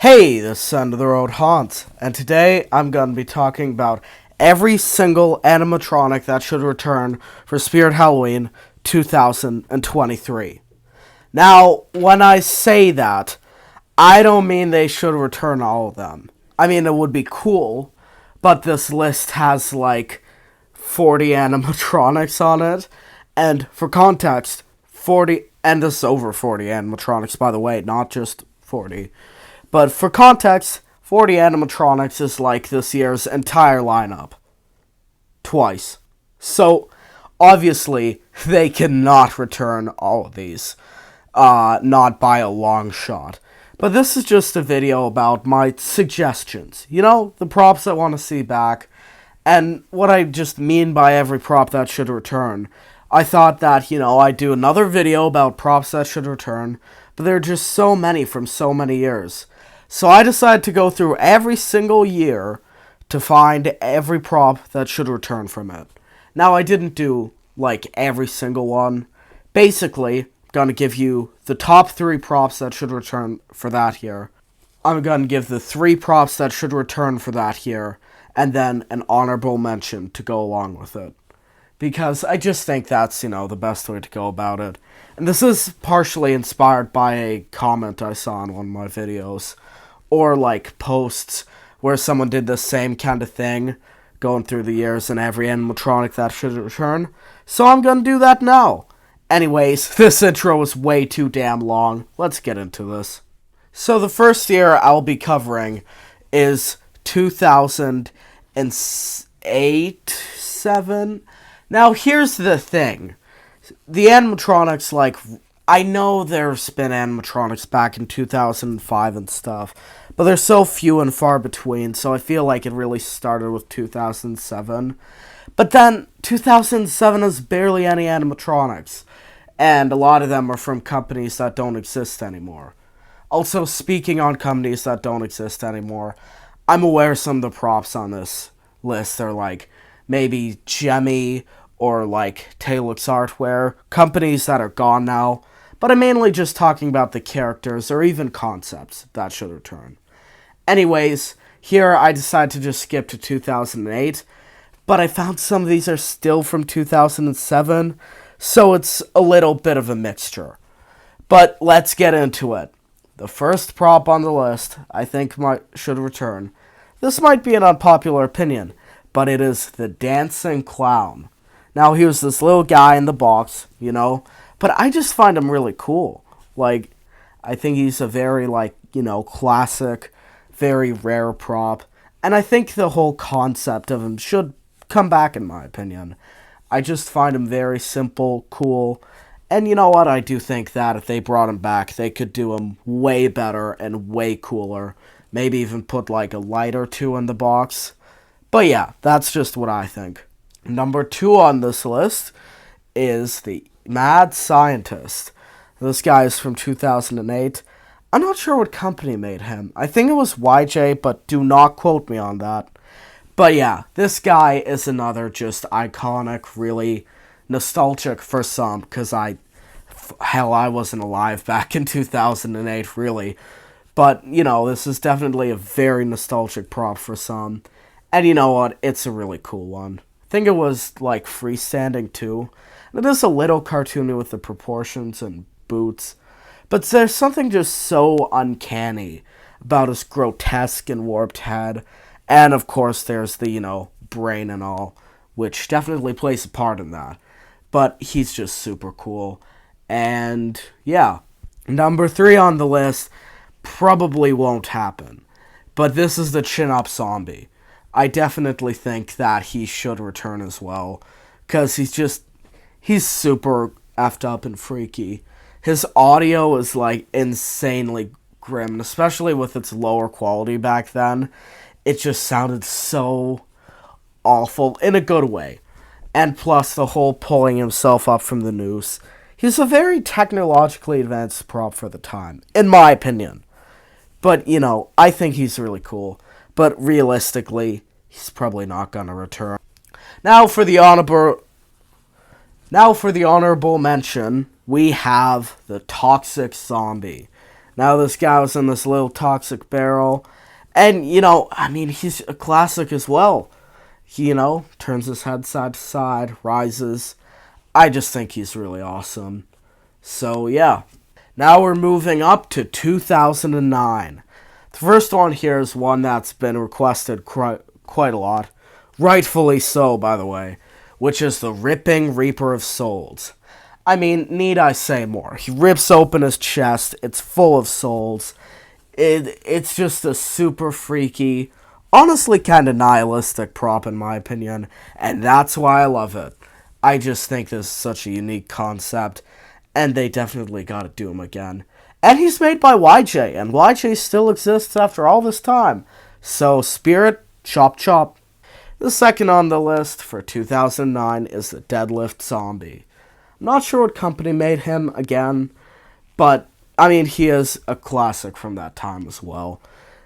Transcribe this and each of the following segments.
Hey, this is End of the Road Hans, and today I'm going to be talking about every single animatronic that should return for Spirit Halloween 2023. Now, when I say that, I don't mean they should return all of them. I mean, it would be cool, but this list has like 40 animatronics on it, and for context, 40, and this is over 40 animatronics, by the way, not just 40. But for context, 40 animatronics is like this year's entire lineup. Twice. So, obviously, they cannot return all of these. Not by a long shot. But this is just a video about my suggestions. You know, the props I want to see back. And what I just mean by every prop that should return. I thought that, I'd do another video about props that should return. But there are just so many from so many years. So I decided to go through every single year to find every prop that should return from it. Now, I didn't do, every single one. Basically, I'm going to give you the top 3 props that should return for that year. I'm going to give the 3 props that should return for that year, and then an honorable mention to go along with it. Because I just think that's, the best way to go about it. And this is partially inspired by a comment I saw in one of my videos. Or, posts where someone did the same kind of thing, going through the years and every animatronic that should return. So I'm gonna do that now. Anyways, this intro is way too damn long. Let's get into this. So the first year I'll be covering is 2008, 7. Now, here's the thing. The animatronics, I know there's been animatronics back in 2005 and stuff, but they're so few and far between, so I feel like it really started with 2007. But then, 2007 has barely any animatronics, and a lot of them are from companies that don't exist anymore. Also, speaking on companies that don't exist anymore, I'm aware some of the props on this list are maybe Gemmy or Talix Artware, companies that are gone now. But I'm mainly just talking about the characters or even concepts that should return. Anyways, here I decided to just skip to 2008, but I found some of these are still from 2007, so it's a little bit of a mixture. But let's get into it. The first prop on the list I think should return. This might be an unpopular opinion, but it is the dancing clown. Now, here's this little guy in the box, but I just find him really cool. I think he's a very, classic, very rare prop. And I think the whole concept of him should come back, in my opinion. I just find him very simple, cool. And you know what? I do think that if they brought him back, they could do him way better and way cooler. Maybe even put, a light or 2 in the box. But yeah, that's just what I think. Number 2 on this list is the Mad Scientist. This guy is from 2008. I'm not sure what company made him. I think it was YJ, but do not quote me on that. But yeah, this guy is another just iconic, really nostalgic for some, because I wasn't alive back in 2008, really. But, this is definitely a very nostalgic prop for some. And you know what? It's a really cool one. I think it was, freestanding, too. And it is a little cartoony with the proportions and boots. But there's something just so uncanny about his grotesque and warped head. And, of course, there's the, brain and all, which definitely plays a part in that. But he's just super cool. And, yeah. Number 3 on the list probably won't happen. But this is the chin-up zombie. I definitely think that he should return as well. Because he's super effed up and freaky. His audio is, insanely grim. Especially with its lower quality back then. It just sounded so awful in a good way. And plus the whole pulling himself up from the noose. He's a very technologically advanced prop for the time. In my opinion. But, I think he's really cool. But realistically, he's probably not going to return. Now for the honorable mention, we have the Toxic Zombie. Now this guy was in this little toxic barrel. And, I mean, he's a classic as well. He, turns his head side to side, rises. I just think he's really awesome. So, yeah. Now we're moving up to 2009. The first one here is one that's been requested quite a lot. Rightfully so, by the way. Which is the Ripping Reaper of Souls. I mean, need I say more? He rips open his chest. It's full of souls. It's just a super freaky, honestly kind of nihilistic prop in my opinion. And that's why I love it. I just think this is such a unique concept. And they definitely gotta do him again. And he's made by YJ. And YJ still exists after all this time. So, Spirit, chop chop. The second on the list for 2009 is the Deadlift Zombie. I'm not sure what company made him again, but, I mean, he is a classic from that time as well.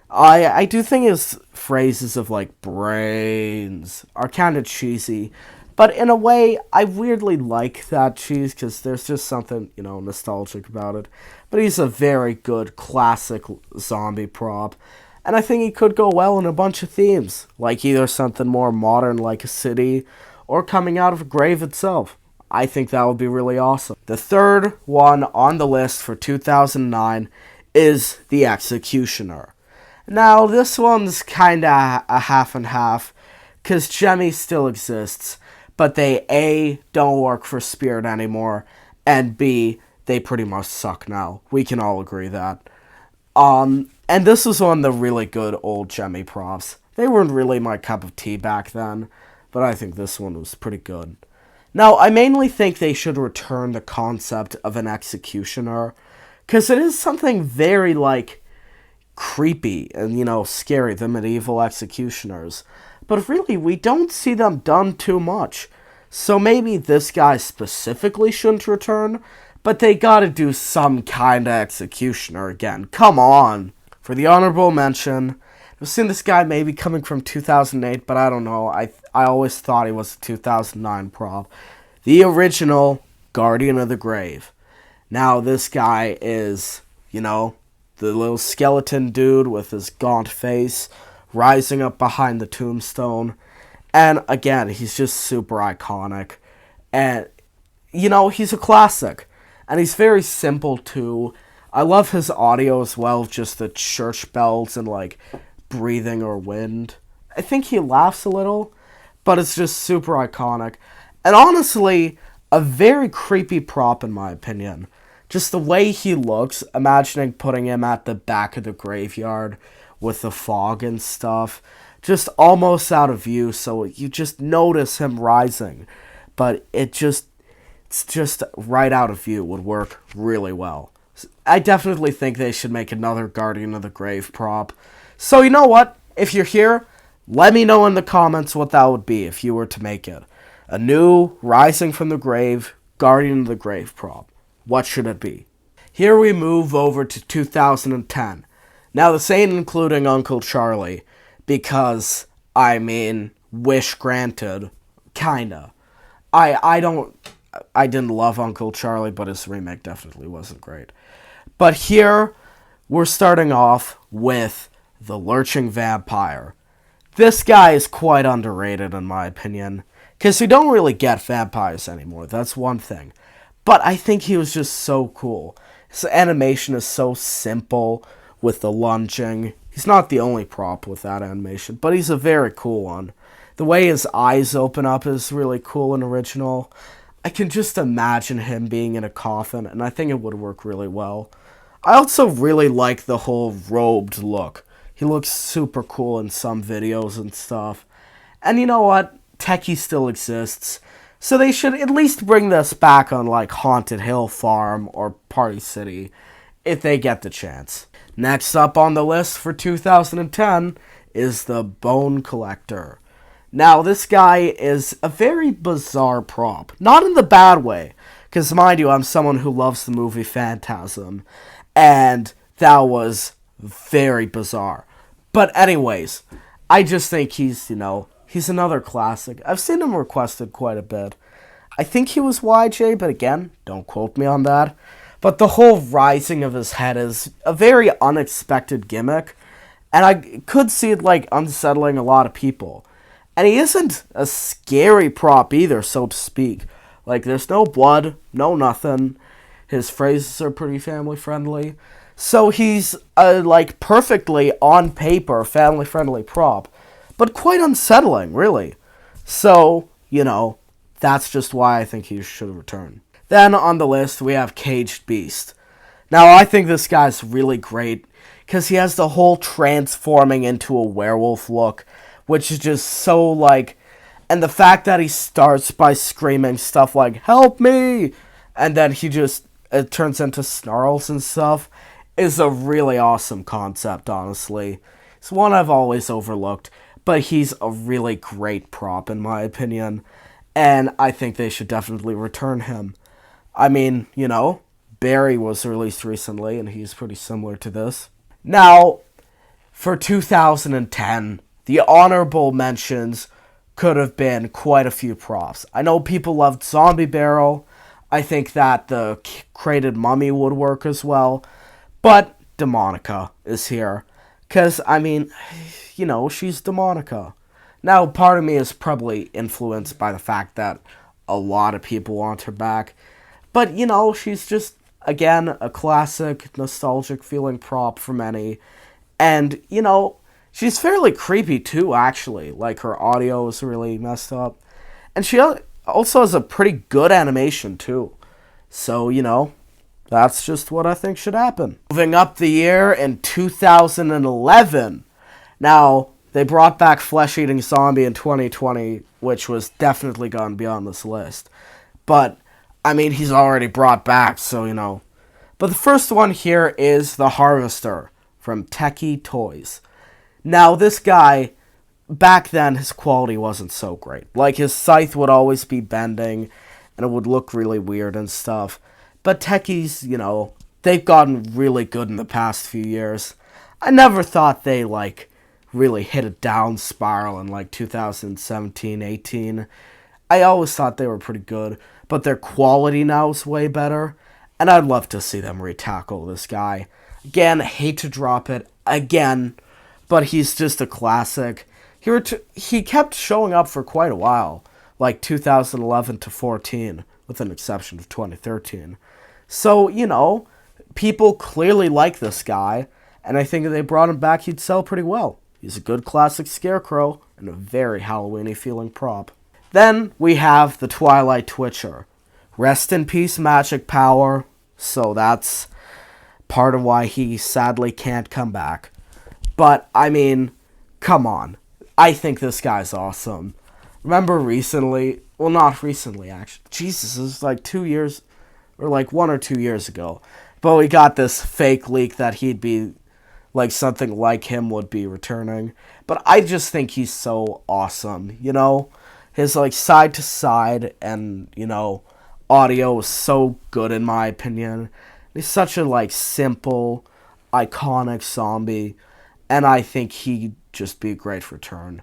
I do think his phrases of, like, brains are kind of cheesy, but in a way, I weirdly like that cheese, because there's just something, nostalgic about it. But he's a very good, classic zombie prop. And I think he could go well in a bunch of themes, like either something more modern like a city, or coming out of a grave itself. I think that would be really awesome. The third one on the list for 2009 is the Executioner. Now, this one's kinda a half and half, because Jemmy still exists, but they A, don't work for Spirit anymore, and B, they pretty much suck now. We can all agree that. And this was one of the really good old Jemmy props. They weren't really my cup of tea back then, but I think this one was pretty good. Now, I mainly think they should return the concept of an executioner, because it is something very, creepy and, scary, the medieval executioners. But really, we don't see them done too much. So maybe this guy specifically shouldn't return, but they gotta do some kind of executioner again. Come on! For the honorable mention, I've seen this guy maybe coming from 2008, but I don't know. I always thought he was a 2009 prop. The original Guardian of the Grave. Now, this guy is, the little skeleton dude with his gaunt face rising up behind the tombstone. And again, he's just super iconic. And, he's a classic. And he's very simple, too. I love his audio as well, just the church bells and, breathing or wind. I think he laughs a little, but it's just super iconic. And honestly, a very creepy prop in my opinion. Just the way he looks, imagining putting him at the back of the graveyard with the fog and stuff. Just almost out of view, so you just notice him rising. But it's just right out of view would work really well. I definitely think they should make another Guardian of the Grave prop. So you know what? If you're here, let me know in the comments what that would be if you were to make it. A new Rising from the Grave, Guardian of the Grave prop. What should it be? Here we move over to 2010. Now this ain't including Uncle Charlie, because, wish granted, kinda. I didn't love Uncle Charlie, but his remake definitely wasn't great. But here, we're starting off with the Lurching Vampire. This guy is quite underrated in my opinion, because we don't really get vampires anymore, that's one thing. But I think he was just so cool. His animation is so simple with the lunging. He's not the only prop with that animation, but he's a very cool one. The way his eyes open up is really cool and original. I can just imagine him being in a coffin, and I think it would work really well. I also really like the whole robed look. He looks super cool in some videos and stuff. And you know what? Techie still exists. So they should at least bring this back on Haunted Hill Farm or Party City if they get the chance. Next up on the list for 2010 is the Bone Collector. Now, this guy is a very bizarre prop. Not in the bad way, because mind you, I'm someone who loves the movie Phantasm, and that was very bizarre. But anyways, I just think he's another classic. I've seen him requested quite a bit. I think he was YJ, but again, don't quote me on that. But the whole rising of his head is a very unexpected gimmick, and I could see it like unsettling a lot of people. And he isn't a scary prop either, so to speak. Like, there's no blood, no nothing. His phrases are pretty family friendly. So he's a, like, perfectly on paper family friendly prop, but quite unsettling, really. So, that's just why I think he should return. Then on the list, we have Caged Beast. Now, I think this guy's really great because he has the whole transforming into a werewolf look, which is just so, like... And the fact that he starts by screaming stuff like, "Help me!" And then it turns into snarls and stuff, is a really awesome concept, honestly. It's one I've always overlooked, but he's a really great prop, in my opinion. And I think they should definitely return him. I mean, Barry was released recently, and he's pretty similar to this. Now, for 2010, the honorable mentions could have been quite a few props. I know people loved Zombie Barrel. I think that the crated mummy would work as well. But Demonica is here. Because, she's Demonica. Now, part of me is probably influenced by the fact that a lot of people want her back. But, she's just, again, a classic, nostalgic feeling prop for many. And, she's fairly creepy too, actually. Like, her audio is really messed up. And she also has a pretty good animation too. So, that's just what I think should happen. Moving up the year in 2011. Now, they brought back Flesh Eating Zombie in 2020, which was definitely gone beyond this list. But, he's already brought back, so, But the first one here is the Harvester from Techie Toys. Now, this guy, back then, his quality wasn't so great. Like, his scythe would always be bending, and it would look really weird and stuff. But Techies, they've gotten really good in the past few years. I never thought they, really hit a down spiral in, 2017, 18. I always thought they were pretty good, but their quality now is way better, and I'd love to see them retackle this guy. Again, hate to drop it, again, but he's just a classic. He kept showing up for quite a while, 2011 to 14, with an exception of 2013. So, people clearly like this guy, and I think if they brought him back, he'd sell pretty well. He's a good classic scarecrow, and a very Halloween-y feeling prop. Then we have the Twilight Twitcher. Rest in peace, Magic Power, so that's part of why he sadly can't come back. But, come on. I think this guy's awesome. Remember recently, well, not recently, actually. Jesus, it was 2 years, or 1 or 2 years ago. But we got this fake leak that he'd be, something like him would be returning. But I just think he's so awesome, His, side to side and, audio is so good in my opinion. He's such a, simple, iconic zombie. And I think he'd just be a great return.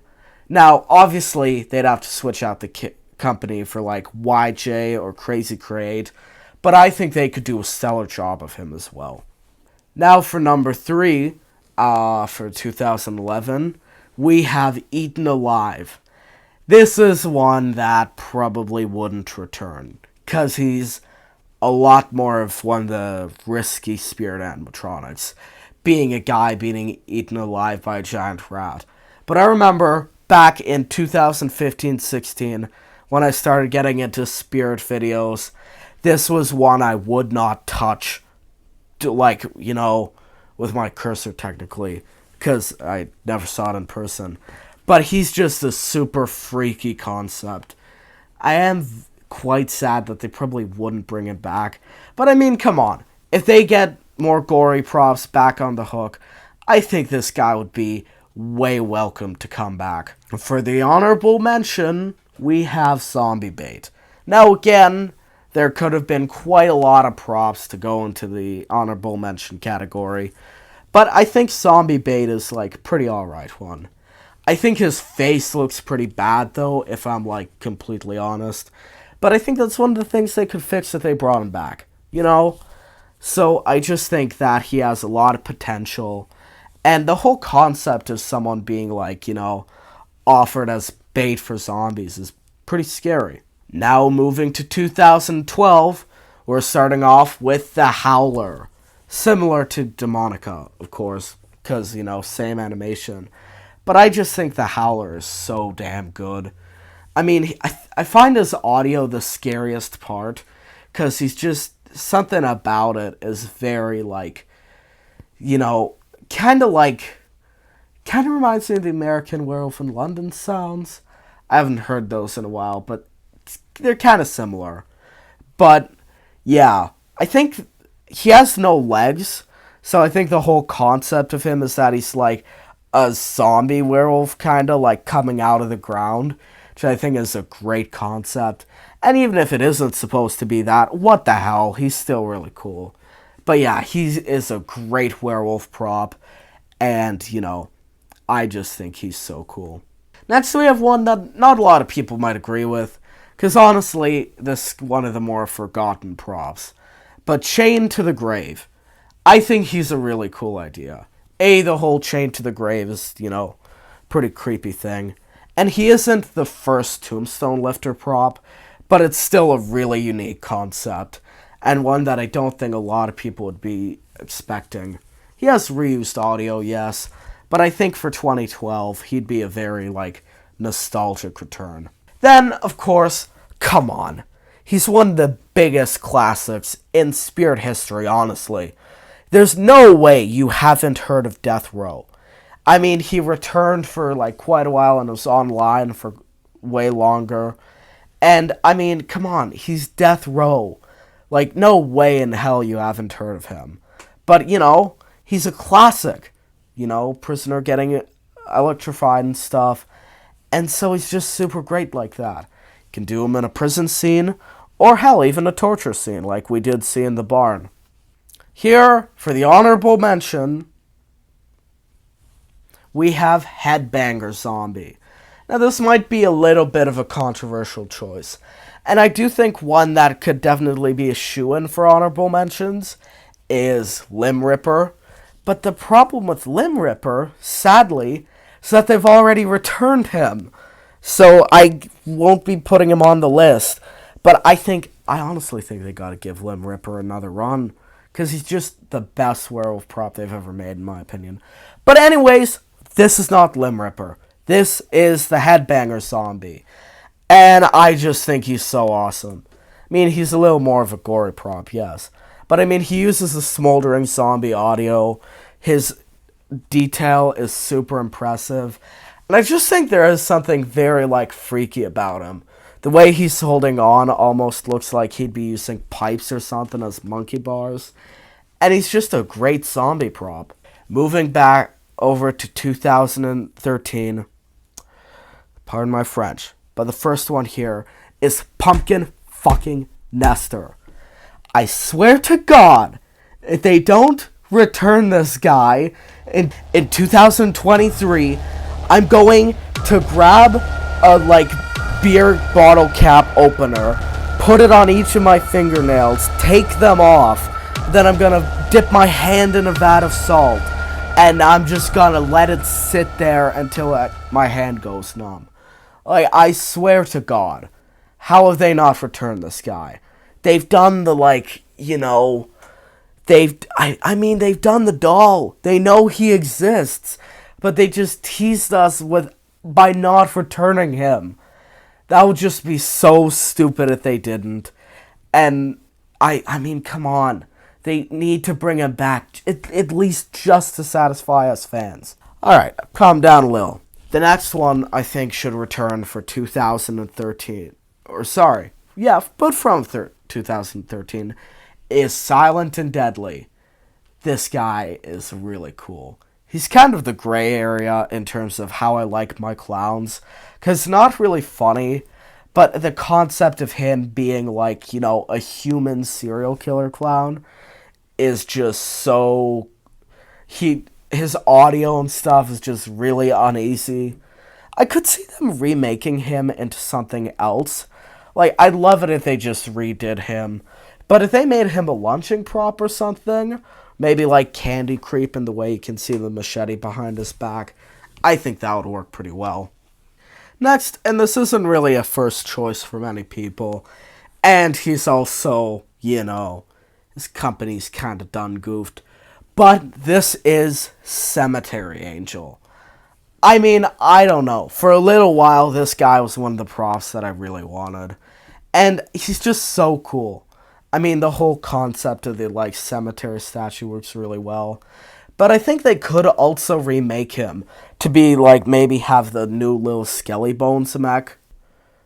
Now, obviously, they'd have to switch out the company for, YJ or Crazy Create. But I think they could do a stellar job of him as well. Now, for number 3, for 2011, we have Eaten Alive. This is one that probably wouldn't return, because he's a lot more of one of the risky spirit animatronics, being a guy being eaten alive by a giant rat. But I remember back in 2015-16, when I started getting into spirit videos, this was one I would not touch, with my cursor technically, because I never saw it in person. But he's just a super freaky concept. I am quite sad that they probably wouldn't bring him back. But come on. If they get more gory props back on the hook, I think this guy would be way welcome to come back. For the honorable mention, we have Zombie Bait. Now again, there could have been quite a lot of props to go into the honorable mention category, but I think Zombie Bait is pretty alright one. I think his face looks pretty bad though, if I'm completely honest, but I think that's one of the things they could fix if they brought him back, So I just think that he has a lot of potential. And the whole concept of someone being like, offered as bait for zombies is pretty scary. Now moving to 2012, we're starting off with the Howler. Similar to Demonica, of course, because, same animation. But I just think the Howler is so damn good. I mean, I find his audio the scariest part because he's just something about it is very like, you know, kind of like, kind of reminds me of the American Werewolf in London sounds. I haven't heard those in a while, but they're kind of similar. But yeah, I think he has no legs, so I think the whole concept of him is that he's like a zombie werewolf, kind of like coming out of the ground, which I think is a great concept. And even if it isn't supposed to be that, what the hell? He's still really cool. But yeah, he is a great werewolf prop, and I just think he's so cool. Next, we have one that not a lot of people might agree with, because honestly, this is one of the more forgotten props. But Chain to the Grave. I think he's a really cool idea. The whole Chain to the Grave is, pretty creepy thing. And he isn't the first tombstone lifter prop, but it's still a really unique concept, and one that I don't think a lot of people would be expecting. He has reused audio, yes, but I think for 2012, he'd be a very, nostalgic return. Then, of course, come on. He's one of the biggest classics in Spirit history, honestly. There's no way you haven't heard of Death Row. I mean, he returned for, quite a while and was online for way longer. And, I mean, come on, he's Death Row. No way in hell you haven't heard of him. But, he's a classic. Prisoner getting electrified and stuff. And so he's just super great like that. You can do him in a prison scene, or hell, even a torture scene, like we did see in the barn. Here, for the honorable mention, we have Headbanger Zombie. Now, this might be a little bit of a controversial choice, and I do think one that could definitely be a shoo-in for honorable mentions is Limb Ripper. But the problem with Limb Ripper, sadly, is that they've already returned him. So I won't be putting him on the list. But I honestly think they gotta give Limb Ripper another run, because he's just the best werewolf prop they've ever made, in my opinion. But anyways, this is not Limb Ripper. This is the Headbanger Zombie. And I just think he's so awesome. I mean, he's a little more of a gory prop, yes. But I mean, he uses the smoldering zombie audio. His detail is super impressive. And I just think there is something very, freaky about him. The way he's holding on almost looks like he'd be using pipes or something as monkey bars. And he's just a great zombie prop. Moving back over to 2013. Pardon my French. But the first one here is Pumpkin fucking Nestor. I swear to God, if they don't return this guy in 2023, I'm going to grab a beer bottle cap opener, put it on each of my fingernails, take them off, then I'm gonna dip my hand in a vat of salt, and I'm just gonna let it sit there until my hand goes numb. I swear to God, how have they not returned this guy? They've done the, they've done the doll. They know he exists, but they just teased us by not returning him. That would just be so stupid if they didn't. And, I mean, come on. They need to bring him back, at least just to satisfy us fans. Alright, calm down a little. The next one, I think, should return for 2013. Or, sorry. Yeah, but from 2013, is Silent and Deadly. This guy is really cool. He's kind of the gray area in terms of how I like my clowns, because not really funny, but the concept of him being a human serial killer clown is just so... His audio and stuff is just really uneasy. I could see them remaking him into something else. I'd love it if they just redid him. But if they made him a lunching prop or something, maybe like Candy Creep in the way you can see the machete behind his back, I think that would work pretty well. Next, and this isn't really a first choice for many people, and he's also, his company's kind of done goofed, but this is Cemetery Angel. I mean, I don't know. For a little while, this guy was one of the props that I really wanted. And he's just so cool. I mean, the whole concept of the, cemetery statue works really well. But I think they could also remake him to be, maybe have the new little Skelly Bones mech.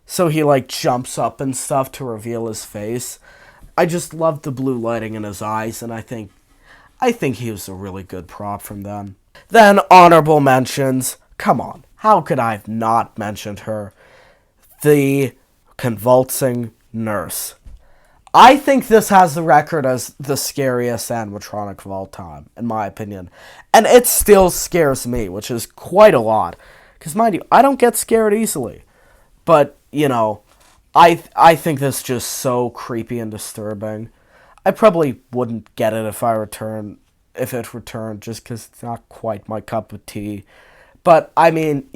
So he, jumps up and stuff to reveal his face. I just love the blue lighting in his eyes, and I think he was a really good prop from them. Then, honorable mentions. Come on, how could I have not mentioned her? The convulsing nurse. I think this has the record as the scariest animatronic of all time, in my opinion. And it still scares me, which is quite a lot. Because, mind you, I don't get scared easily. But, I think this is just so creepy and disturbing. I probably wouldn't get it if it returned, just because it's not quite my cup of tea. But, I mean,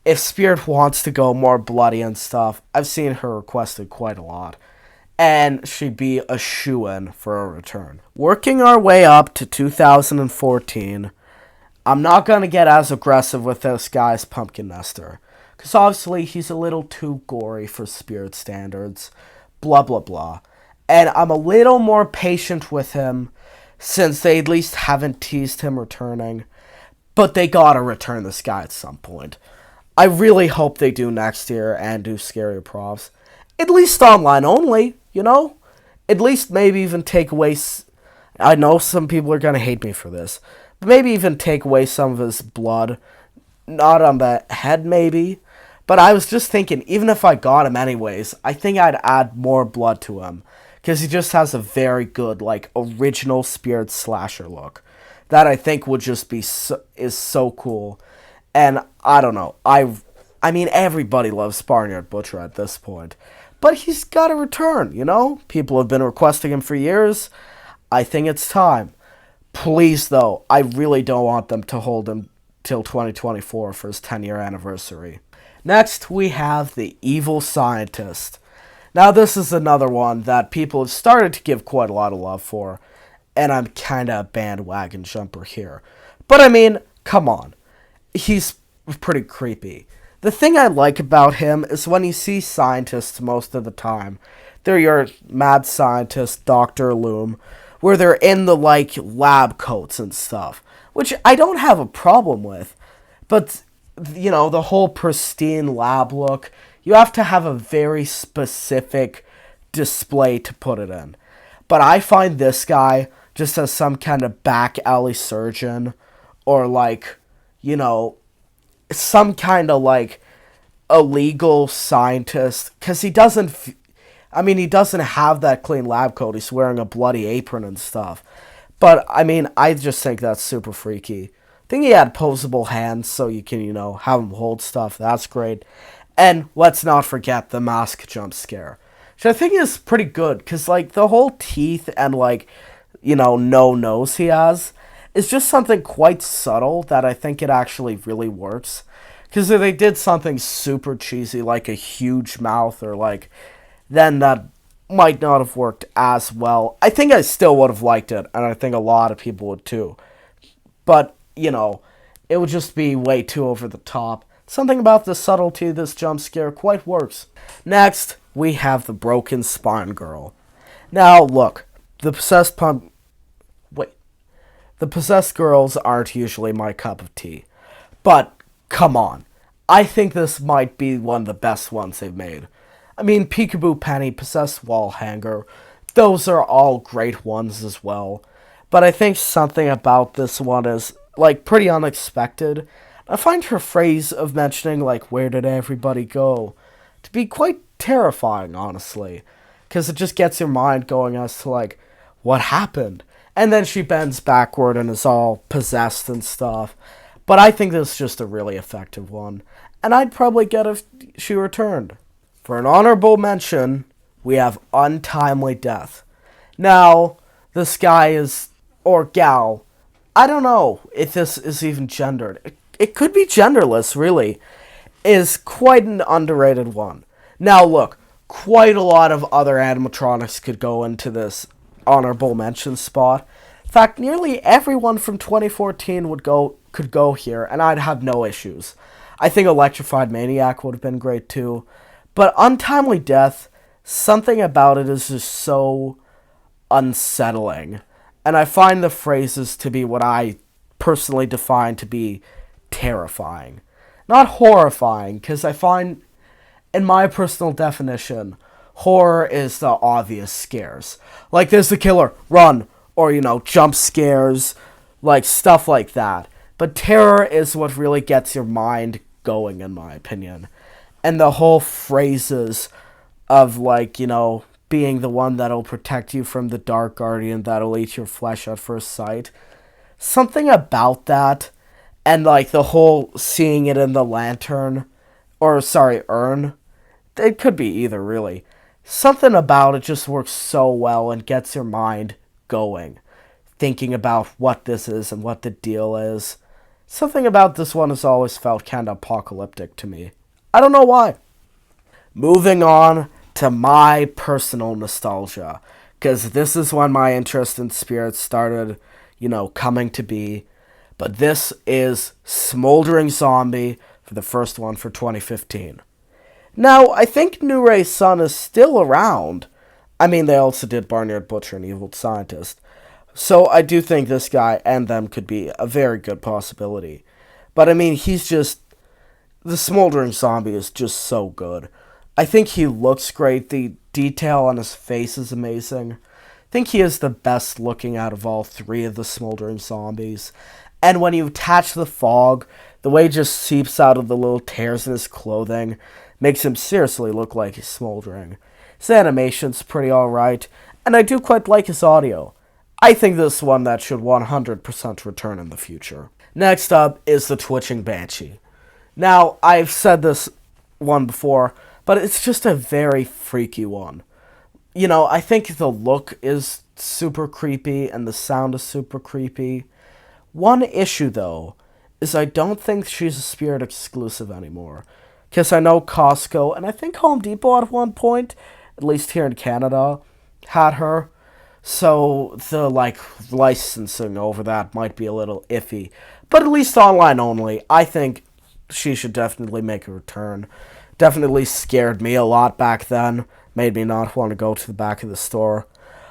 if Spirit wants to go more bloody and stuff, I've seen her requested quite a lot. And she'd be a shoo-in for a return. Working our way up to 2014, I'm not going to get as aggressive with this guy's Pumpkin Nester. Because obviously he's a little too gory for Spirit standards. Blah, blah, blah. And I'm a little more patient with him, since they at least haven't teased him returning. But they gotta return this guy at some point. I really hope they do next year and do scarier props. At least online only, At least maybe even take away... I know some people are gonna hate me for this. But maybe even take away some of his blood. Not on the head, maybe. But I was just thinking, even if I got him anyways, I think I'd add more blood to him. Because he just has a very good, original Spirit slasher look. That I think would just be is so cool. And I don't know. I mean, everybody loves Barnyard Butcher at this point. But he's got to return, People have been requesting him for years. I think it's time. Please, though, I really don't want them to hold him till 2024 for his 10-year anniversary. Next, we have the Evil Scientist. Now, this is another one that people have started to give quite a lot of love for. And I'm kind of a bandwagon jumper here. But I mean, come on. He's pretty creepy. The thing I like about him is when you see scientists most of the time, they're your mad scientist, Dr. Loom, where they're in the, lab coats and stuff. Which I don't have a problem with. But, the whole pristine lab look, you have to have a very specific display to put it in. But I find this guy just as some kind of back alley surgeon, or some kind of illegal scientist, because he doesn't have that clean lab coat. He's wearing a bloody apron and stuff. But I mean, I just think that's super freaky. I think he had posable hands so you can, have him hold stuff. That's great. And let's not forget the mask jump scare, which I think is pretty good, because the whole teeth and no nose he has is just something quite subtle that I think it actually really works. Because if they did something super cheesy, like a huge mouth, or then that might not have worked as well. I think I still would have liked it, and I think a lot of people would too. But, it would just be way too over the top. Something about the subtlety of this jump scare quite works. Next, we have the Broken Spine Girl. Now, look, the possessed girls aren't usually my cup of tea. But, come on. I think this might be one of the best ones they've made. I mean, Peekaboo Penny, Possessed Wall Hanger, those are all great ones as well. But I think something about this one is, pretty unexpected. I find her phrase of mentioning, where did everybody go, to be quite terrifying, honestly. Because it just gets your mind going as to, what happened? And then she bends backward and is all possessed and stuff. But I think this is just a really effective one. And I'd probably get if she returned. For an honorable mention, we have Untimely Death. Now, this guy is, or gal, I don't know if this is even gendered. It could be genderless, really, is quite an underrated one. Now, look, quite a lot of other animatronics could go into this honorable mention spot. In fact, nearly everyone from 2014 could go here, and I'd have no issues. I think Electrified Maniac would have been great too, but Untimely Death, something about it is just so unsettling. And I find the phrases to be what I personally define to be terrifying. Not horrifying, because I find, in my personal definition, horror is the obvious scares. Like, there's the killer, run, or, jump scares, like, stuff like that. But terror is what really gets your mind going, in my opinion. And the whole phrases of, like, being the one that'll protect you from the dark guardian that'll eat your flesh at first sight. Something about that, and like the whole seeing it in the lantern, or sorry, urn. It could be either, really. Something about it just works so well and gets your mind going, thinking about what this is and what the deal is. Something about this one has always felt kind of apocalyptic to me. I don't know why. Moving on to my personal nostalgia, because this is when my interest in spirits started, coming to be. But this is Smoldering Zombie for the first one for 2015. Now, I think New Ray's son is still around. I mean, they also did Barnyard Butcher and Evil Scientist. So I do think this guy and them could be a very good possibility. But I mean, the Smoldering Zombie is just so good. I think he looks great. The detail on his face is amazing. I think he is the best looking out of all three of the Smoldering Zombies. And when you attach the fog, the way it just seeps out of the little tears in his clothing makes him seriously look like he's smoldering. His animation's pretty alright, and I do quite like his audio. I think this is one that should 100% return in the future. Next up is the Twitching Banshee. Now, I've said this one before, but it's just a very freaky one. I think the look is super creepy and the sound is super creepy. One issue, though, is I don't think she's a Spirit exclusive anymore. Because I know Costco, and I think Home Depot at one point, at least here in Canada, had her. So the, licensing over that might be a little iffy. But at least online only, I think she should definitely make a return. Definitely scared me a lot back then. Made me not want to go to the back of the store.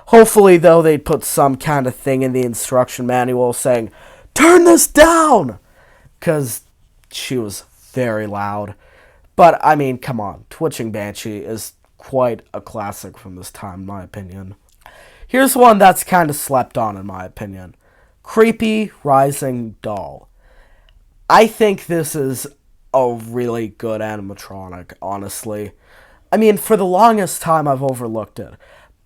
Hopefully, though, they'd put some kind of thing in the instruction manual saying, "Turn this down!" Because she was very loud. But, I mean, come on. Twitching Banshee is quite a classic from this time, in my opinion. Here's one that's kind of slept on, in my opinion. Creepy Rising Doll. I think this is a really good animatronic, honestly. I mean, for the longest time, I've overlooked it.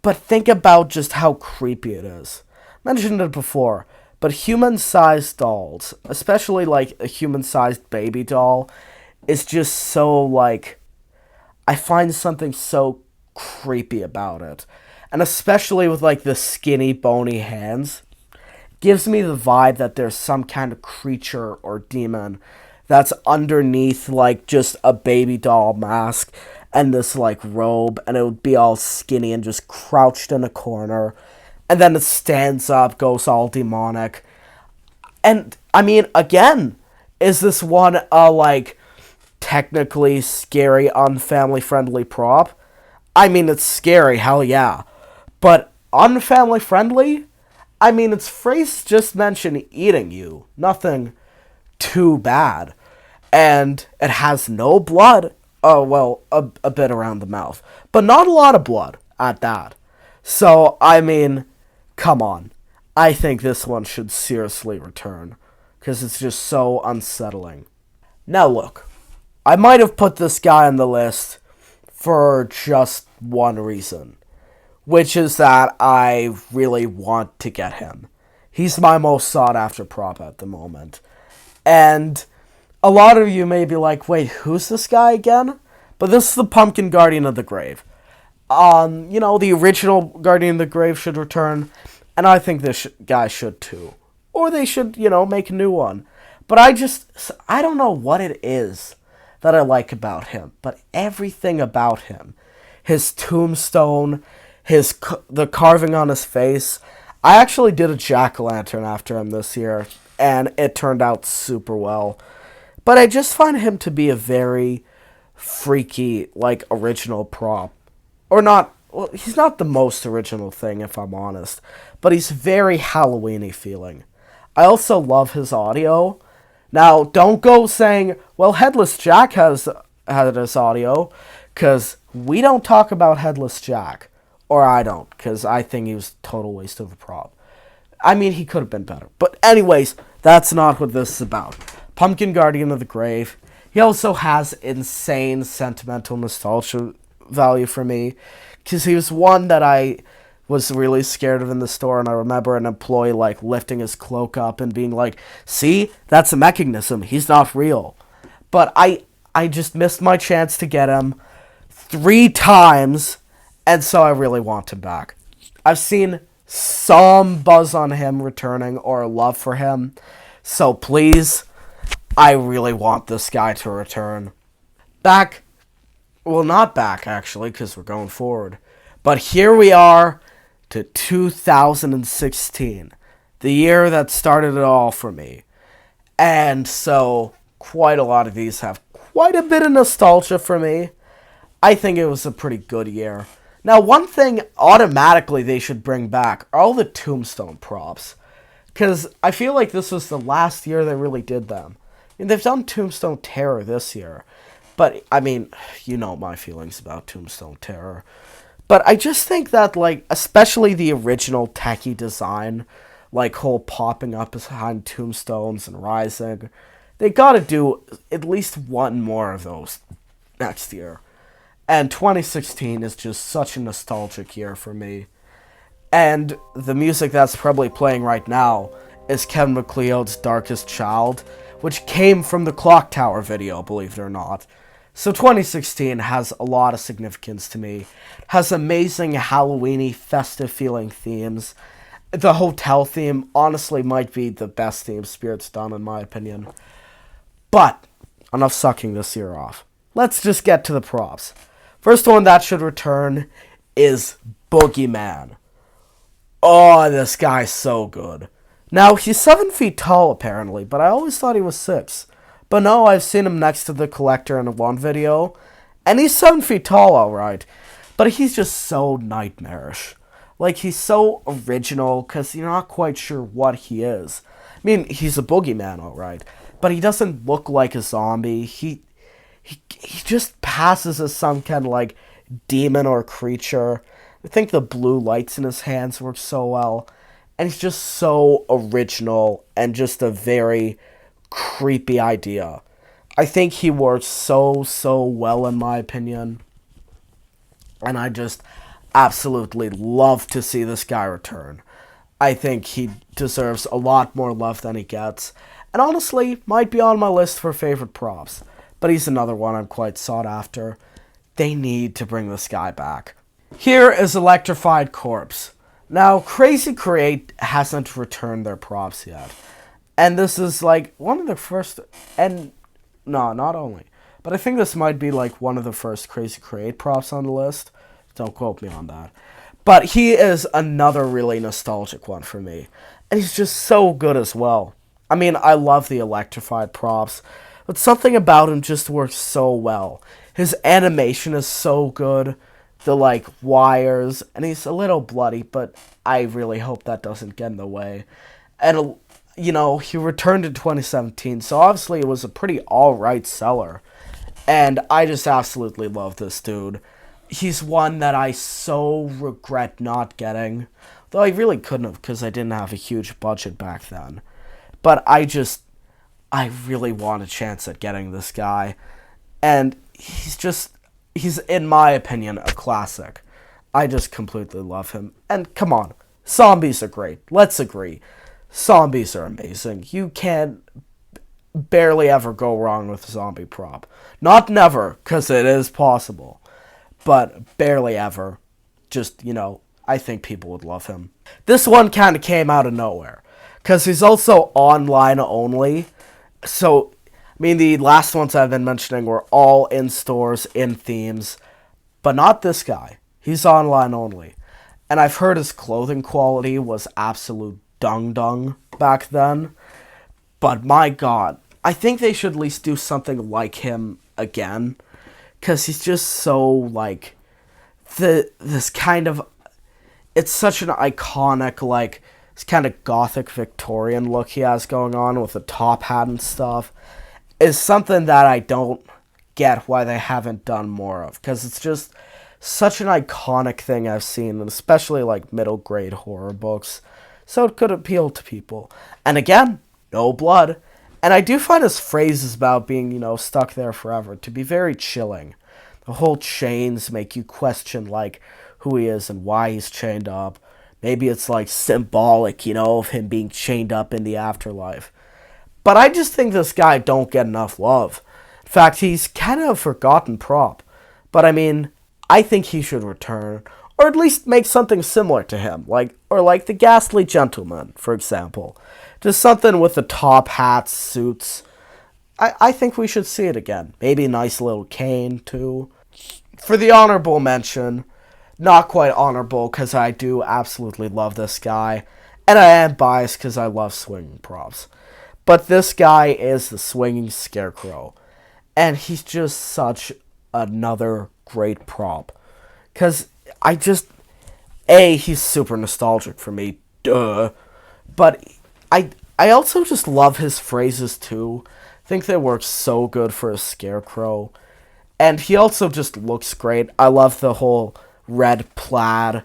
But think about just how creepy it is. I mentioned it before, but human-sized dolls, especially, a human-sized baby doll, is just so, I find something so creepy about it. And especially with, the skinny, bony hands, gives me the vibe that there's some kind of creature or demon that's underneath, just a baby doll mask and this, robe, and it would be all skinny and just crouched in a corner, and then it stands up, goes all demonic. And, I mean, again, is this one technically scary, unfamily-friendly prop? I mean, it's scary, hell yeah. But unfamily-friendly? I mean, its phrase just mentioned eating you. Nothing too bad. And it has no blood. Oh, well, a bit around the mouth. But not a lot of blood at that. So, I mean, come on. I think this one should seriously return. Because it's just so unsettling. Now look, I might have put this guy on the list for just one reason. Which is that I really want to get him. He's my most sought after prop at the moment. And a lot of you may be like, wait, who's this guy again? But this is the Pumpkin Guardian of the Grave. The original Guardian of the Grave should return, and I think this guy should too. Or they should, make a new one. But I don't know what it is that I like about him, but everything about him, his tombstone, the carving on his face. I actually did a jack-o'-lantern after him this year, and it turned out super well. But I just find him to be a very freaky, original prop. Or not, well, he's not the most original thing, if I'm honest, but he's very Halloween-y feeling. I also love his audio. Now, don't go saying, well, Headless Jack had his audio, because we don't talk about Headless Jack. Or I don't, because I think he was a total waste of a prop. I mean, he could have been better. But anyways, that's not what this is about. Pumpkin Guardian of the Grave. He also has insane sentimental nostalgia value for me, because he was one that I was really scared of in the store, and I remember an employee lifting his cloak up and being like, see, that's a mechanism, he's not real. But I just missed my chance to get him 3 times, and so I really want him back. I've seen some buzz on him returning or love for him, so please, I really want this guy to return. Back, well, not back actually, because we're going forward, but here we are to 2016, the year that started it all for me. And so, quite a lot of these have quite a bit of nostalgia for me. I think it was a pretty good year. Now, one thing automatically they should bring back are all the tombstone props. Because I feel like this was the last year they really did them. I mean, they've done Tombstone Terror this year. But, I mean, you know my feelings about Tombstone Terror. But I just think that, especially the original techie design, whole popping up behind tombstones and rising, they gotta do at least one more of those next year. And 2016 is just such a nostalgic year for me. And the music that's probably playing right now is Kevin MacLeod's Darkest Child, which came from the Clock Tower video, believe it or not. So 2016 has a lot of significance to me. It has amazing Halloween-y, festive-feeling themes. The hotel theme, honestly, might be the best theme Spirit's done, in my opinion. But, enough sucking this year off. Let's just get to the props. First one that should return is Boogeyman. Oh, this guy's so good. Now, he's 7 feet tall, apparently, but I always thought he was 6. But no, I've seen him next to the Collector in one video, and he's 7 feet tall, alright. But he's just so nightmarish. He's so original, because you're not quite sure what he is. I mean, he's a boogeyman, alright, but he doesn't look like a zombie. He just passes as some kind of, demon or creature. I think the blue lights in his hands work so well. And he's just so original and just a very creepy idea. I think he works so well, in my opinion. And I just absolutely love to see this guy return. I think he deserves a lot more love than he gets. And honestly, might be on my list for favorite props. But he's another one I'm quite sought after. They need to bring this guy back. Here is Electrified Corpse. Now, Crazy Create hasn't returned their props yet. And this is one of the first, and no, not only, but I think this might be one of the first Crazy Create props on the list. Don't quote me on that. But he is another really nostalgic one for me. And he's just so good as well. I mean, I love the Electrified props, but something about him just works so well. His animation is so good. The, wires, and he's a little bloody, but I really hope that doesn't get in the way. And, he returned in 2017, so obviously it was a pretty alright seller. And I just absolutely love this dude. He's one that I so regret not getting. Though I really couldn't have, because I didn't have a huge budget back then. But I really want a chance at getting this guy. And he's, in my opinion, a classic. I just completely love him. And come on, zombies are great. Let's agree. Zombies are amazing. You can barely ever go wrong with a zombie prop. Not never, because it is possible. but barely ever. Just, I think people would love him. This one kind of came out of nowhere, because he's also online only. So, I mean, the last ones I've been mentioning were all in stores, in themes, but not this guy. He's online only. And I've heard his clothing quality was absolute dung back then. But my god, I think they should at least do something like him again. Because he's just so, like, this kind of... It's such an iconic, like, this kind of gothic Victorian look he has going on with the top hat and stuff. Is something that I don't get why they haven't done more of. Because it's just such an iconic thing I've seen, and especially, like, middle grade horror books. So it could appeal to people. And again, no blood. And I do find his phrases about being, stuck there forever to be very chilling. The whole chains make you question, like, who he is and why he's chained up. Maybe it's, like, symbolic, of him being chained up in the afterlife. But I just think this guy don't get enough love. In fact, he's kind of a forgotten prop. But, I mean, I think he should return. Or at least make something similar to him. Like the Ghastly Gentleman, for example. Just something with the top hats, suits. I think we should see it again. Maybe a nice little cane, too. For the honorable mention, not quite honorable because I do absolutely love this guy. And I am biased because I love swinging props. But this guy is the Swinging Scarecrow. And he's just such another great prop. Because he's super nostalgic for me. Duh. But I also just love his phrases too. I think they work so good for a scarecrow. And he also just looks great. I love the whole red plaid,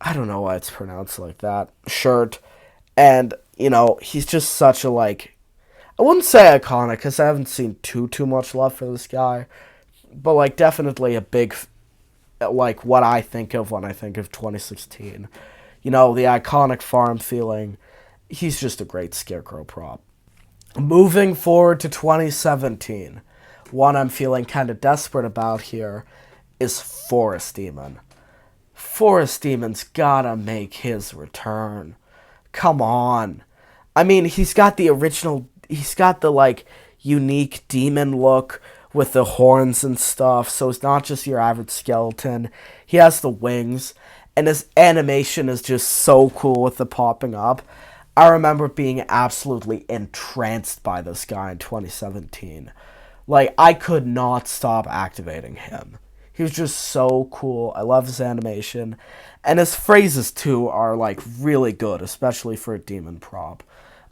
I don't know why it's pronounced like that, shirt. And, he's just such a, like, I wouldn't say iconic, because I haven't seen too much love for this guy. But, like, definitely a big, like, what I think of when I think of 2016. The iconic farm feeling. He's just a great scarecrow prop. Moving forward to 2017, one I'm feeling kind of desperate about here is Forest Demon. Forest Demon's gotta make his return. Come on. I mean, he's got the, like, unique demon look with the horns and stuff, so it's not just your average skeleton. He has the wings, and his animation is just so cool with the popping up. I remember being absolutely entranced by this guy in 2017. Like, I could not stop activating him. He was just so cool. I love his animation. And his phrases, too, are, like, really good, especially for a demon prop.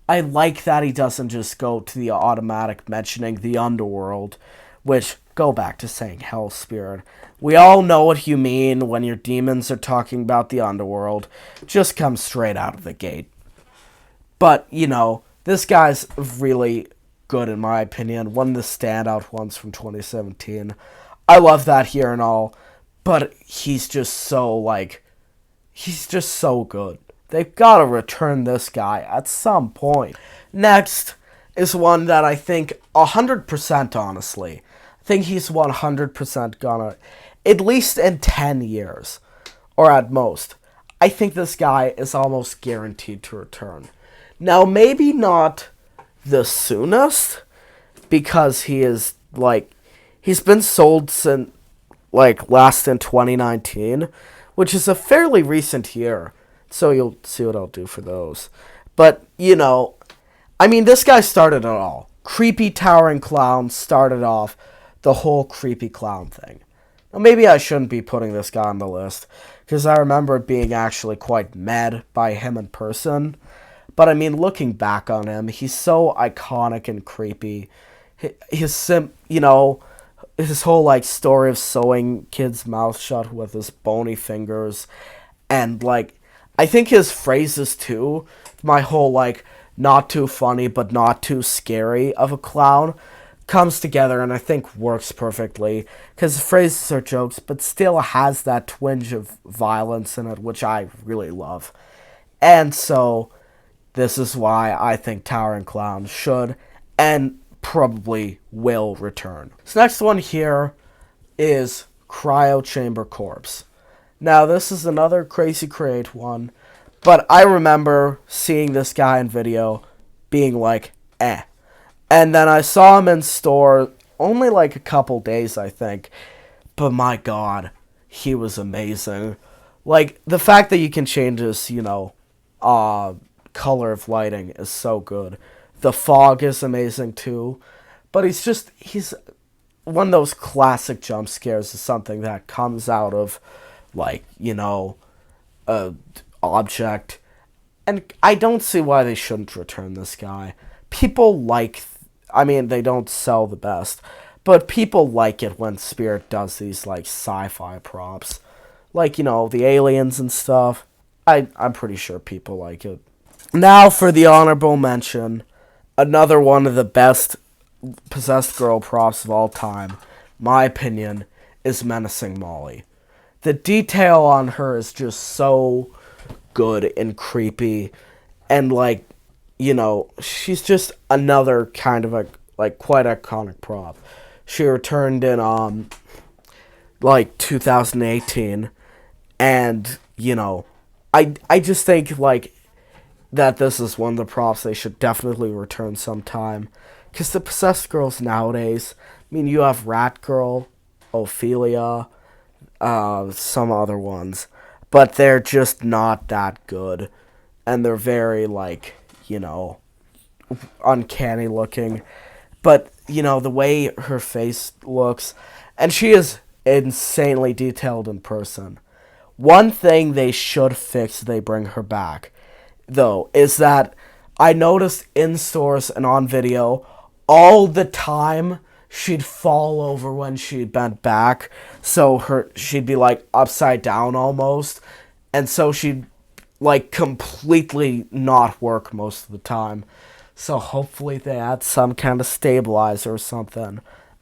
I like that he doesn't just go to the automatic mentioning the underworld, which, go back to saying Hell Spirit. We all know what you mean when your demons are talking about the underworld. Just come straight out of the gate. But, this guy's really good in my opinion. One of the standout ones from 2017. I love that here and all. But he's just so good. They've got to return this guy at some point. Next is one that I think 100% honestly. I think he's 100% gonna, at least in 10 years. Or at most. I think this guy is almost guaranteed to return. Now, maybe not the soonest, because he is, like, he's been sold since, like, last in 2019, which is a fairly recent year, so you'll see what I'll do for those. But, I mean, this guy started it all. Creepy Towering Clown started off the whole creepy clown thing. Now, maybe I shouldn't be putting this guy on the list, because I remember being actually quite mad by him in person. But, I mean, looking back on him, he's so iconic and creepy. His whole, like, story of sewing kids' mouths shut with his bony fingers. And, like, I think his phrases, too, my whole, like, not too funny but not too scary of a clown, comes together and I think works perfectly. Because the phrases are jokes, but still has that twinge of violence in it, which I really love. And so, this is why I think Towering Clown should and probably will return. This next one here is cryo chamber corpse. Now, this is another Crazy Create one, but I remember seeing this guy in video being like, eh. And then I saw him in store only like a couple days, I think. But my god, he was amazing. Like, the fact that you can change his, color of lighting is so good. The fog is amazing too. But he's one of those classic jump scares is something that comes out of, like, a object. And I don't see why they shouldn't return this guy. People they don't sell the best, but people like it when Spirit does these, like, sci-fi props. Like, the aliens and stuff. I'm pretty sure people like it. Now for the honorable mention. Another one of the best possessed girl props of all time, my opinion, is Menacing Molly. The detail on her is just so good and creepy, and she's just another kind of quite iconic prop. She returned in 2018, and I just think that this is one of the props they should definitely return sometime. Because the possessed girls nowadays, you have Rat Girl, Ophelia, some other ones, but they're just not that good. And they're very, uncanny looking. But, the way her face looks, and she is insanely detailed in person. One thing they should fix, they bring her back, though, is that I noticed in stores and on video, all the time she'd fall over when she bent back, so she'd be upside down almost, and so she'd completely not work most of the time. So hopefully they add some kind of stabilizer or something.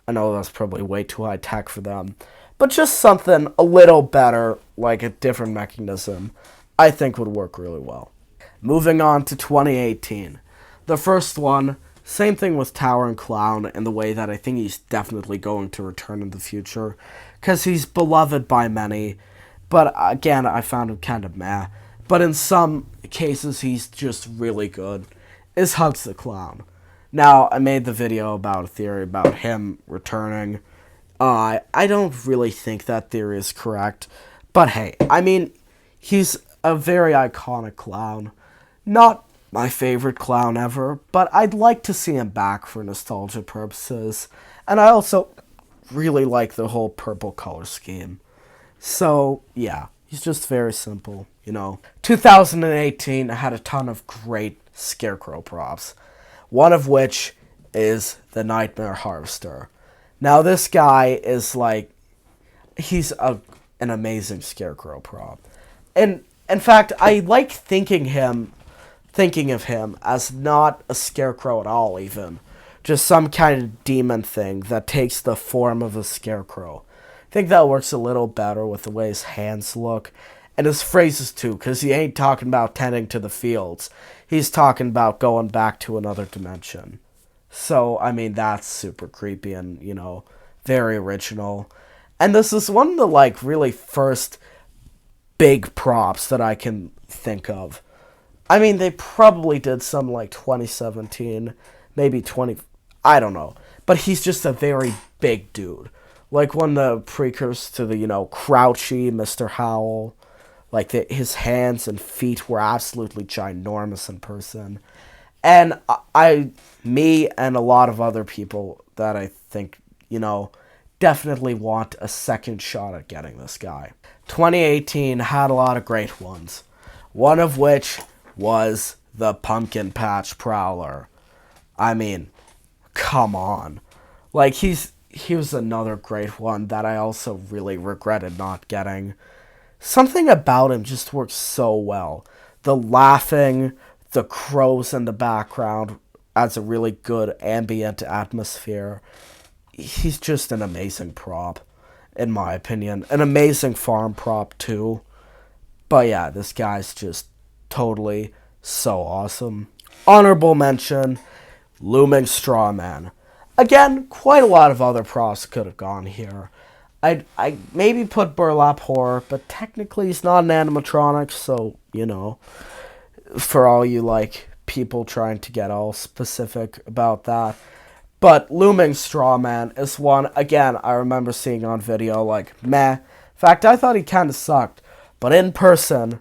I know that's probably way too high tech for them, but just something a little better, like a different mechanism, I think would work really well. Moving on to 2018. The first one, same thing with Tower and Clown in the way that I think he's definitely going to return in the future, because he's beloved by many, but again, I found him kind of meh. But in some cases, he's just really good, is Hugs the Clown. Now, I made the video about a theory about him returning. I don't really think that theory is correct, but hey, he's a very iconic clown. Not my favorite clown ever, but I'd like to see him back for nostalgia purposes. And I also really like the whole purple color scheme. So, yeah, he's just very simple, 2018 had a ton of great Scarecrow props, one of which is the Nightmare Harvester. Now, this guy is he's an amazing Scarecrow prop. And, in fact, I like thinking of him as not a scarecrow at all, even. Just some kind of demon thing that takes the form of a scarecrow. I think that works a little better with the way his hands look. And his phrases, too, because he ain't talking about tending to the fields. He's talking about going back to another dimension. So, that's super creepy and, very original. And this is one of the, really first big props that I can think of. They probably did some 2017, maybe I don't know. But he's just a very big dude. One of the precursors to the, Crouchy Mr. Howell. His hands and feet were absolutely ginormous in person. And me and a lot of other people that I think, definitely want a second shot at getting this guy. 2018 had a lot of great ones. One of which was the Pumpkin Patch Prowler. Come on. He was another great one that I also really regretted not getting. Something about him just works so well. The laughing, the crows in the background adds a really good ambient atmosphere. He's just an amazing prop, in my opinion. An amazing farm prop, too. But yeah, this guy's just totally so awesome. Honorable mention, Looming Strawman. Again, quite a lot of other props could have gone here. I maybe put Burlap Horror, but technically he's not an animatronic, so for all you like people trying to get all specific about that. But Looming Strawman is one, again, I remember seeing on video, like, meh. In fact, I thought he kind of sucked. But in person,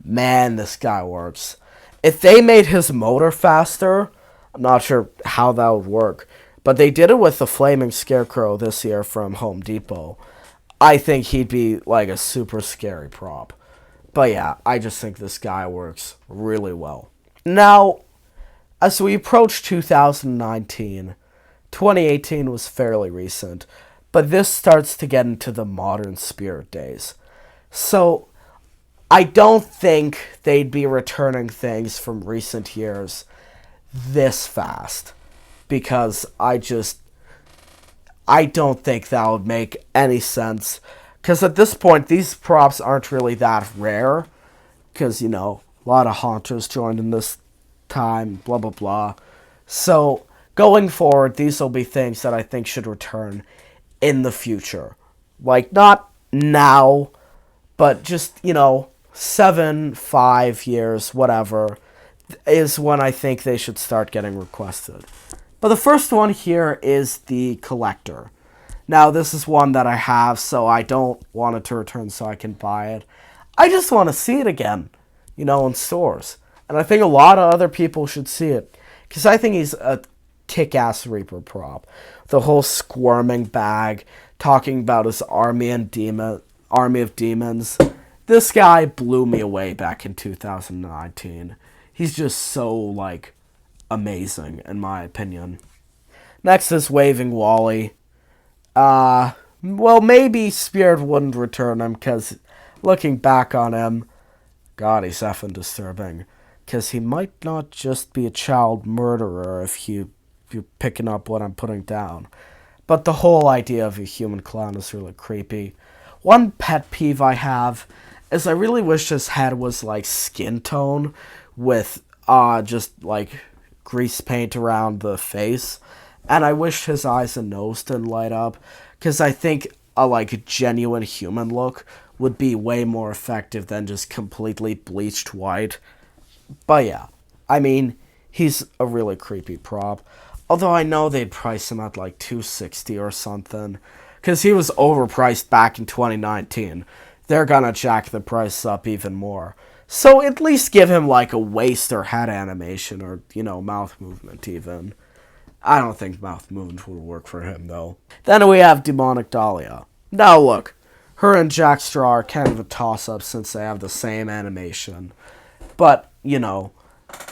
man, this guy works. If they made his motor faster, I'm not sure how that would work. But they did it with the Flaming Scarecrow this year from Home Depot. I think he'd be like a super scary prop. But yeah, I just think this guy works really well. Now, as we approach 2019, 2018 was fairly recent, but this starts to get into the modern spirit days. So, I don't think they'd be returning things from recent years this fast, because I don't think that would make any sense. Because at this point, these props aren't really that rare. Because, a lot of haunters joined in this time, blah, blah, blah. So, going forward, these will be things that I think should return in the future. Like, not now, but just, 7, 5 years, whatever, is when I think they should start getting requested. But the first one here is the Collector. Now, this is one that I have, so I don't want it to return so I can buy it. I just want to see it again, in stores. And I think a lot of other people should see it. Because I think he's a kick-ass Reaper prop. The whole squirming bag, talking about his army of demons. This guy blew me away back in 2019. He's just so, amazing, in my opinion. Next is Waving Wally. Well, maybe Spirit wouldn't return him, because looking back on him, God, he's effing disturbing. Because he might not just be a child murderer if you're picking up what I'm putting down. But the whole idea of a human clown is really creepy. One pet peeve I have is I really wish his head was, skin tone with, just, grease paint around the face. And I wish his eyes and nose didn't light up, because I think a genuine human look would be way more effective than just completely bleached white. But yeah, I mean, he's a really creepy prop. Although I know they'd price him at $260 or something, because he was overpriced back in 2019. They're gonna jack the price up even more. So at least give him a waist or head animation or, mouth movement even. I don't think mouth movement would work for him, though. Then we have Demonic Dahlia. Now, look. Her and Jack Straw are kind of a toss-up since they have the same animation. But,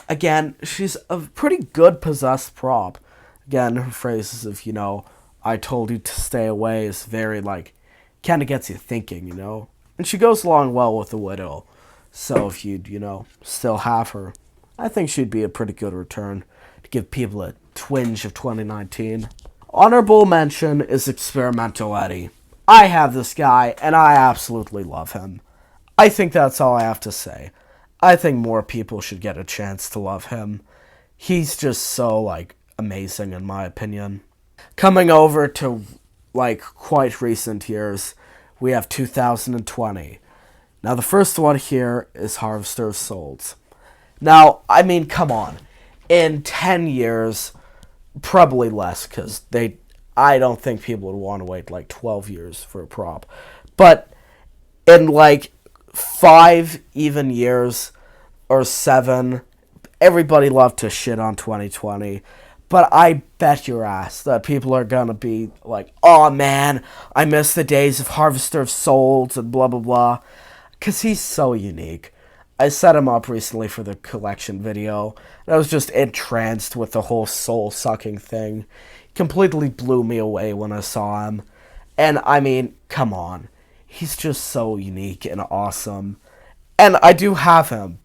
again, she's a pretty good possessed prop. Again, her phrases of, I told you to stay away is very, kind of gets you thinking, And she goes along well with the Widow. So if you'd, still have her, I think she'd be a pretty good return to give people a twinge of 2019. Honorable mention is Experimental Eddie. I have this guy, and I absolutely love him. I think that's all I have to say. I think more people should get a chance to love him. He's just so, amazing in my opinion. Coming over to, quite recent years, we have 2020. Now, the first one here is Harvester of Souls. Now, I mean, come on. In 10 years, probably less, because I don't think people would want to wait 12 years for a prop. But in 5 even years or 7, everybody loved to shit on 2020. But I bet your ass that people are gonna be oh man, I miss the days of Harvester of Souls and blah blah blah. Because he's so unique. I set him up recently for the collection video, and I was just entranced with the whole soul-sucking thing. Completely blew me away when I saw him. And, I mean, come on. He's just so unique and awesome. And I do have him,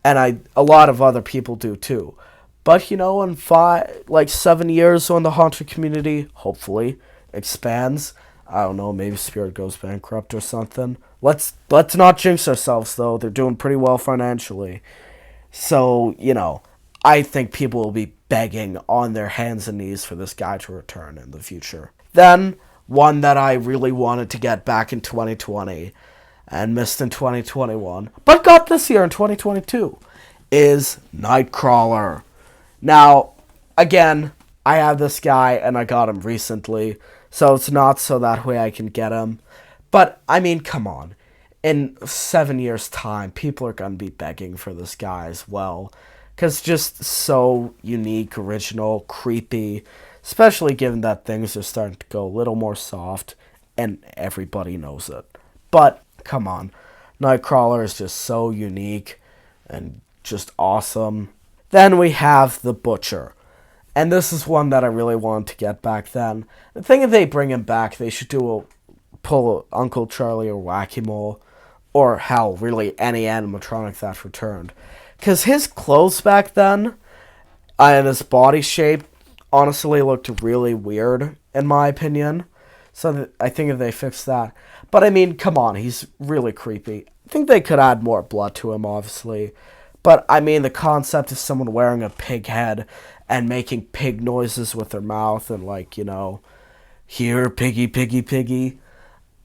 and a lot of other people do too. But, in 7 years when the Haunter community, hopefully, expands, I don't know, maybe Spirit goes bankrupt or something. Let's not jinx ourselves, though. They're doing pretty well financially. So, I think people will be begging on their hands and knees for this guy to return in the future. Then one that I really wanted to get back in 2020 and missed in 2021, but got this year in 2022, is Nightcrawler. Now, again, I have this guy and I got him recently, so it's not so that way I can get him. But, I mean, come on. In 7 years' time, people are going to be begging for this guy as well. Because just so unique, original, creepy, especially given that things are starting to go a little more soft, and everybody knows it. But, come on. Nightcrawler is just so unique and just awesome. Then we have the Butcher. And this is one that I really wanted to get back then. I think if they bring him back, they should pull Uncle Charlie or Whack-A-Mole, or hell, really any animatronic that returned. Because his clothes back then, and his body shape, honestly looked really weird, in my opinion. So I think if they fix that. But I mean, come on, he's really creepy. I think they could add more blood to him, obviously. But I mean, the concept of someone wearing a pig head and making pig noises with their mouth and like, here, piggy, piggy, piggy.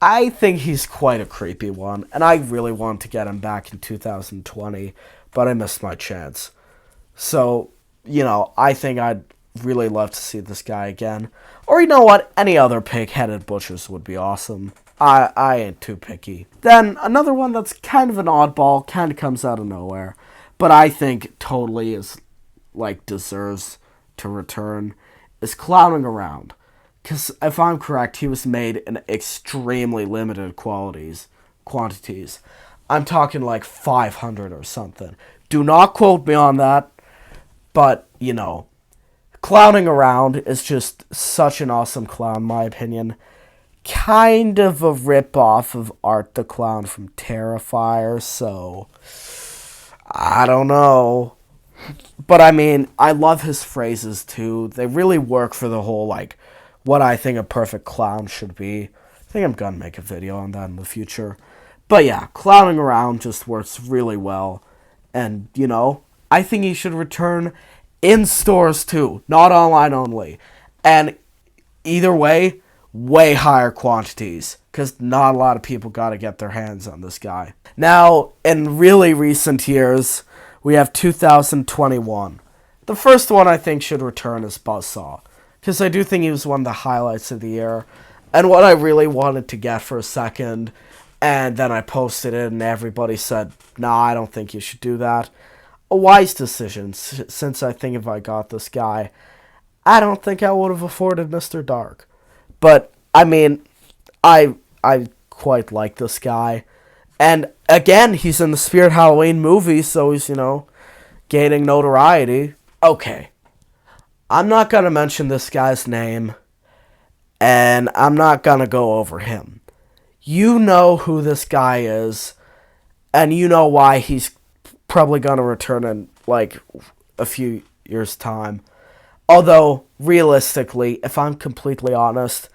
I think he's quite a creepy one, and I really want to get him back in 2020, but I missed my chance. So, I think I'd really love to see this guy again. Or you know what? Any other pig-headed butchers would be awesome. I ain't too picky. Then, another one that's kind of an oddball, kind of comes out of nowhere, but I think totally deserves to return, is Clowning Around. Because if I'm correct, he was made in extremely limited quantities. I'm talking like 500 or something. Do not quote me on that. But, Clowning Around is just such an awesome clown, in my opinion. Kind of a rip-off of Art the Clown from Terrifier, so I don't know. But I mean, I love his phrases too. They really work for the whole, what I think a perfect clown should be. I think I'm gonna make a video on that in the future. But yeah, Clowning Around just works really well. And, I think he should return in stores too, not online only. And either way higher quantities, because not a lot of people got to get their hands on this guy. Now, in really recent years, we have 2021. The first one I think should return is Buzzsaw, because I do think he was one of the highlights of the year, and what I really wanted to get for a second, and then I posted it, and everybody said, nah, I don't think you should do that. A wise decision, since I think if I got this guy, I don't think I would have afforded Mr. Dark. But, I mean, I quite like this guy. And, again, he's in the Spirit Halloween movie, so he's, gaining notoriety. Okay. I'm not going to mention this guy's name, and I'm not going to go over him. You know who this guy is, and you know why he's probably going to return in, a few years' time. Although, realistically, if I'm completely honest,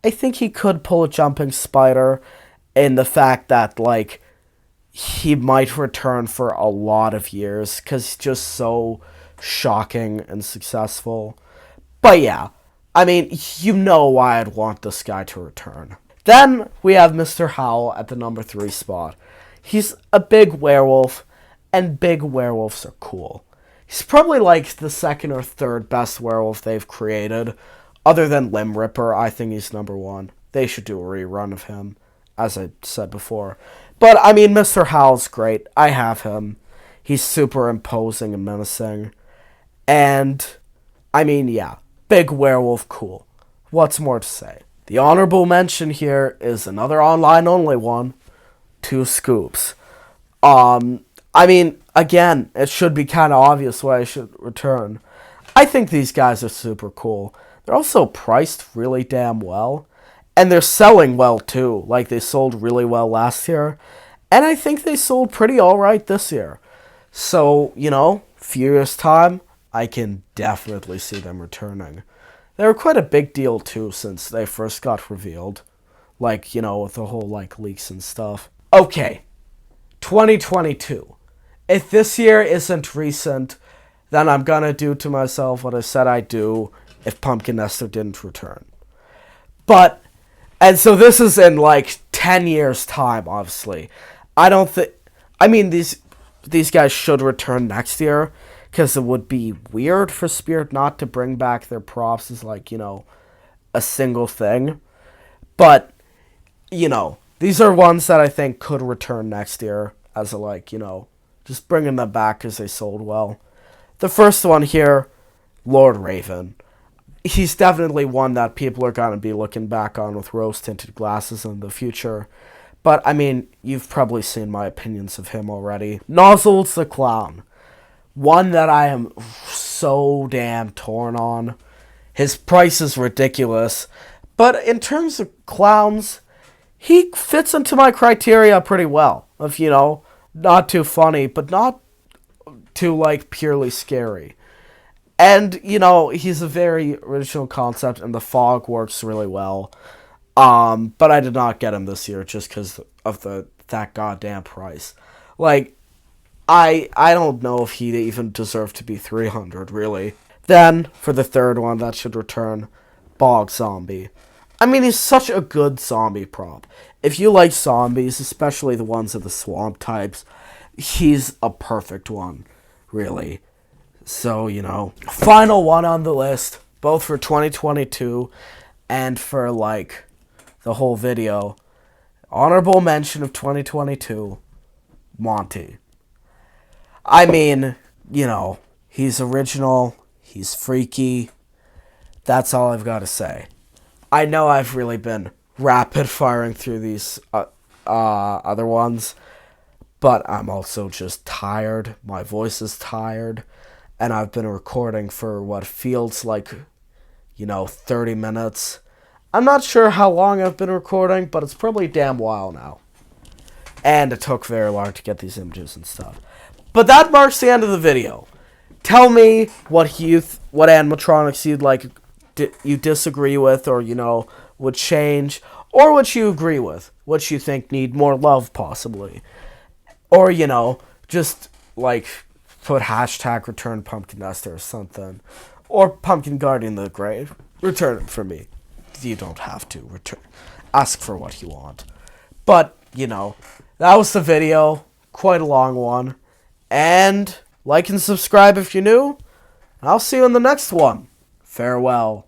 I think he could pull a jumping spider in the fact that, he might return for a lot of years, because he's just so shocking and successful. But yeah, I mean, you know why I'd want this guy to return. Then we have Mr. Howell at the number 3 spot. He's a big werewolf, and big werewolves are cool. He's probably the second or third best werewolf they've created. Other than Limb Ripper, I think he's number 1. They should do a rerun of him, as I said before. But, I mean, Mr. Howell's great. I have him. He's super imposing and menacing. And, I mean, yeah, big werewolf, cool. What's more to say? The honorable mention here is another online-only one, 2 Scoops. I mean, again, it should be kind of obvious why I should return. I think these guys are super cool. They're also priced really damn well. And they're selling well, too. They sold really well last year. And I think they sold pretty alright this year. So, few years' time, I can definitely see them returning. They were quite a big deal, too, since they first got revealed. With the whole, leaks and stuff. Okay. 2022. If this year isn't recent, then I'm gonna do to myself what I said I'd do if Pumpkin Nester didn't return. But And so this is in like 10 years time, obviously. I don't think I mean these guys should return next year cuz it would be weird for Spirit not to bring back their props as like, a single thing. But, these are ones that I think could return next year as a like, just bringing them back cuz they sold well. The first one here, Lord Raven. He's definitely one that people are going to be looking back on with rose-tinted glasses in the future. But, I mean, you've probably seen my opinions of him already. Nozzles the Clown. One that I am so damn torn on. His price is ridiculous. But in terms of clowns, he fits into my criteria pretty well. Of, not too funny, but not too, like, purely scary. And, he's a very original concept, and the fog works really well. But I did not get him this year just because of that goddamn price. Like, I don't know if he even deserved to be 300, really. Then, for the third one that should return, Bog Zombie. I mean, he's such a good zombie prop. If you like zombies, especially the ones of the swamp types, he's a perfect one, really. So, final one on the list, both for 2022 and for, like, the whole video. Honorable mention of 2022, Monty. I mean, he's original, he's freaky. That's all I've got to say. I know I've really been rapid firing through these other ones, but I'm also just tired. My voice is tired. And I've been recording for what feels like, 30 minutes. I'm not sure how long I've been recording, but it's probably a damn while now. And it took very long to get these images and stuff. But that marks the end of the video. Tell me what animatronics you'd like, you disagree with, or, would change, or what you agree with, what you think need more love, possibly. Or, just, like, put hashtag return Pumpkin Nester or something. Or Pumpkin Guardian the Grave. Return it for me. You don't have to return. Ask for what you want. But, that was the video. Quite a long one. And like and subscribe if you're new. I'll see you in the next one. Farewell.